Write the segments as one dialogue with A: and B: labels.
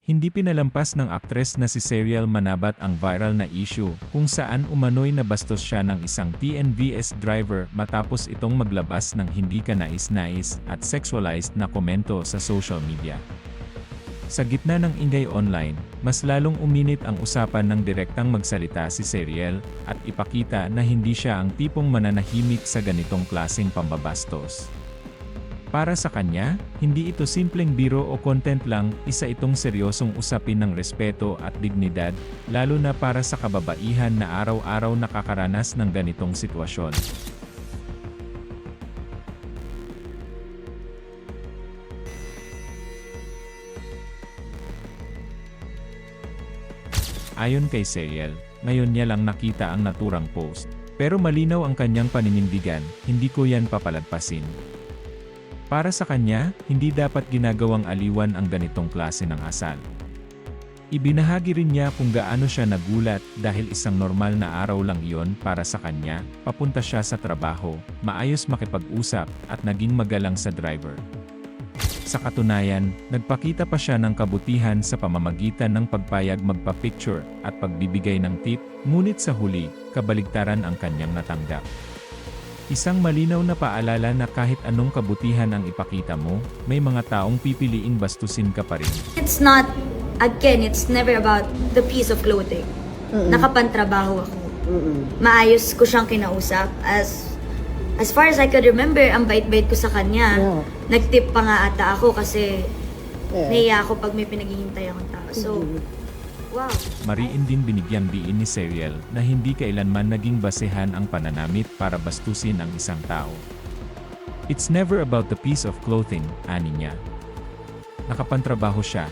A: Hindi pinalampas ng aktres na si Serial Manabat ang viral na issue kung saan umano'y nabastos siya ng isang TNVS driver matapos itong maglabas ng hindi kanais-nais at sexualized na komento sa social media. Sa gitna ng ingay online, mas lalong uminit ang usapan ng direktang magsalita si Serial at ipakita na hindi siya ang tipong mananahimik sa ganitong klaseng pambabastos. Para sa kanya, hindi ito simpleng biro o content lang, isa itong seryosong usapin ng respeto at dignidad, lalo na para sa kababaihan na araw-araw nakakaranas ng ganitong sitwasyon. Ayon kay Serial, ngayon niya lang nakita ang naturang post. Pero malinaw ang kanyang paninindigan, hindi ko yan papalagpasin. Para sa kanya, hindi dapat ginagawang aliwan ang ganitong klase ng asal. Ibinahagi rin niya kung gaano siya nagulat dahil isang normal na araw lang iyon para sa kanya, papunta siya sa trabaho, maayos makipag-usap, at naging magalang sa driver. Sa katunayan, nagpakita pa siya ng kabutihan sa pamamagitan ng pagpayag magpa-picture at pagbibigay ng tip, ngunit sa huli, kabaligtaran ang kanyang natanggap. Isang malinaw na paalala na kahit anong kabutihan ang ipakita mo, may mga taong pipiliing bastusin ka pa rin.
B: It's not, again, it's never about the piece of clothing. Nakapantrabaho ako. Maayos ko siyang kinausap. As far as I could remember, ang bait-bait ko sa kanya. Nag-tip pa nga ata ako kasi nahiya ako pag may pinaghihintay akong tao. So, wow.
A: Mariin din binigyang diin ni Serial na hindi kailanman naging basehan ang pananamit para bastusin ang isang tao. It's never about the piece of clothing, ani niya. Nakapantrabaho siya.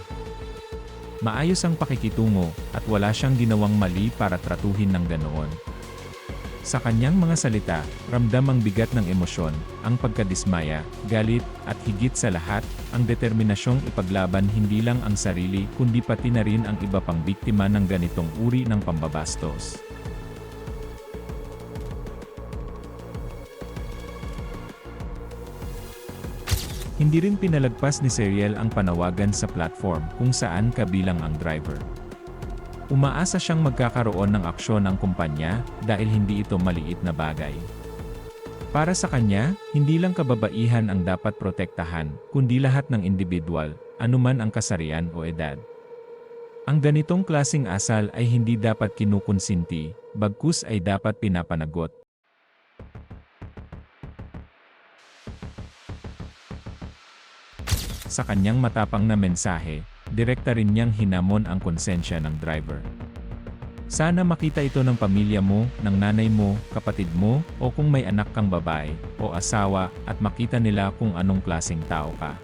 A: Maayos ang pakikitungo at wala siyang ginawang mali para tratuhin ng ganoon. Sa kanyang mga salita, ramdam ang bigat ng emosyon, ang pagkadismaya, galit, at higit sa lahat, ang determinasyong ipaglaban hindi lang ang sarili kundi pati na rin ang iba pang biktima ng ganitong uri ng pambabastos. Hindi rin pinalagpas ni Serial ang panawagan sa platform kung saan kabilang ang driver. Umaasa siyang magkakaroon ng aksyon ang kumpanya dahil hindi ito maliit na bagay. Para sa kanya, hindi lang kababaihan ang dapat protektahan, kundi lahat ng individual, anuman ang kasarian o edad. Ang ganitong klasing asal ay hindi dapat kinukonsinti, bagkus ay dapat pinapanagot. Sa kanyang matapang na mensahe, direkta rin niyang hinamon ang konsensya ng driver. Sana makita ito ng pamilya mo, ng nanay mo, kapatid mo, o kung may anak kang babae, o asawa, at makita nila kung anong klaseng tao ka.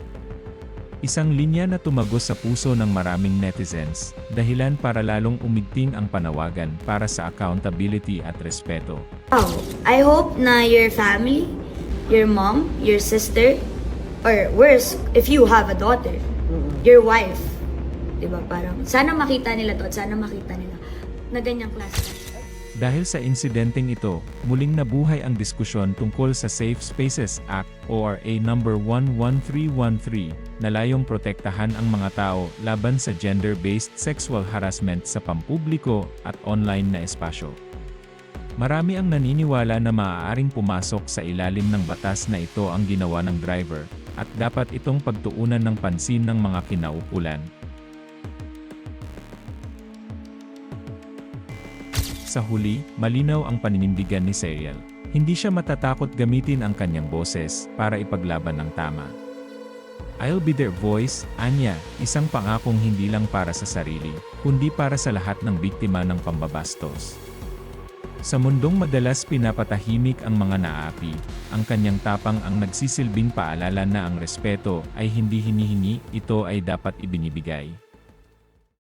A: Isang linya na tumagos sa puso ng maraming netizens, dahilan para lalong umigting ang panawagan para sa accountability at respeto.
B: Wow. I hope na your family, your mom, your sister, or worse, if you have a daughter, your wife, diba, parang sana makita nila to at sana makita nila na ganyang klase.
A: Dahil sa insidenteng ito, muling nabuhay ang diskusyon tungkol sa Safe Spaces Act ORA number 11313 na layong protektahan ang mga tao laban sa gender-based sexual harassment sa pampubliko at online na espasyo. Marami ang naniniwala na maaaring pumasok sa ilalim ng batas na ito ang ginawa ng driver, at dapat itong pagtuunan ng pansin ng mga kinaukulan. Sa huli, malinaw ang paninindigan ni Serial. Hindi siya matatakot gamitin ang kanyang boses para ipaglaban ng tama. I'll be their voice, anya, isang pangakong hindi lang para sa sarili, kundi para sa lahat ng biktima ng pambabastos. Sa mundong madalas pinapatahimik ang mga naapi, ang kanyang tapang ang nagsisilbing paalala na ang respeto ay hindi hinihingi, ito ay dapat ibinibigay.